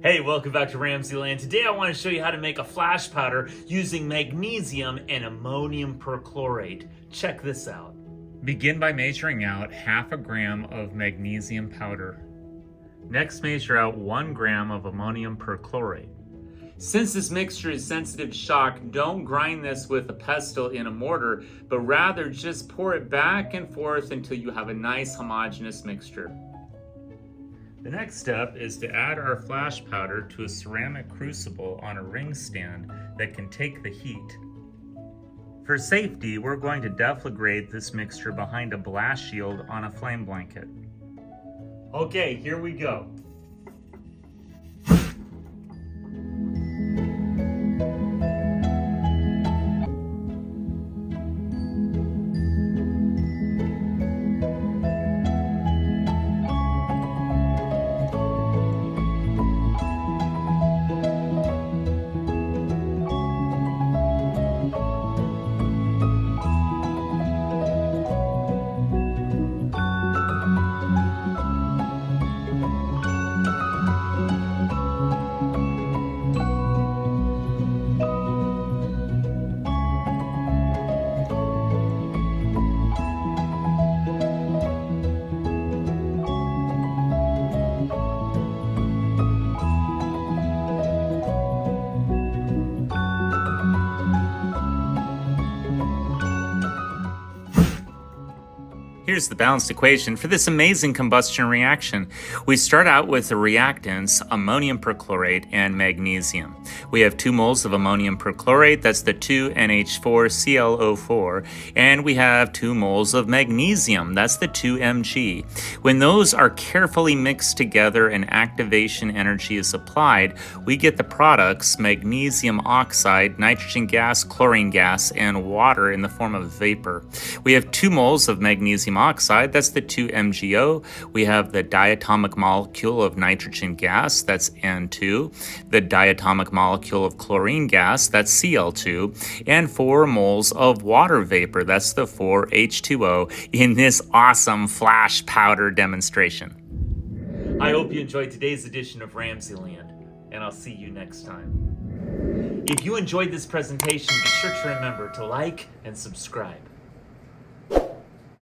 Hey, welcome back to RamZland. Today I want to show you how to make a flash powder using magnesium and ammonium perchlorate. Check this out. Begin by measuring out 1/2 gram of magnesium powder. Next, measure out 1 gram of ammonium perchlorate. Since this mixture is sensitive to shock, don't grind this with a pestle in a mortar, but rather just pour it back and forth until you have a nice homogeneous mixture. The next step is to add our flash powder to a ceramic crucible on a ring stand that can take the heat. For safety, we're going to deflagrate this mixture behind a blast shield on a flame blanket. Okay, here we go. Here's the balanced equation for this amazing combustion reaction. We start out with the reactants, ammonium perchlorate and magnesium. We have 2 moles of ammonium perchlorate, that's the 2NH4CIO4, and we have 2 moles of magnesium, that's the 2Mg. When those are carefully mixed together and activation energy is applied, we get the products magnesium oxide, nitrogen gas, chlorine gas, and water in the form of vapor. We have 2 moles of magnesium oxide, that's the 2MgO. We have the diatomic molecule of nitrogen gas, that's N2, the diatomic molecule of chlorine gas, that's Cl2, and 4 moles of water vapor, that's the 4H2O, in this awesome flash powder demonstration. I hope you enjoyed today's edition of RamZland, and I'll see you next time. If you enjoyed this presentation, be sure to remember to like and subscribe.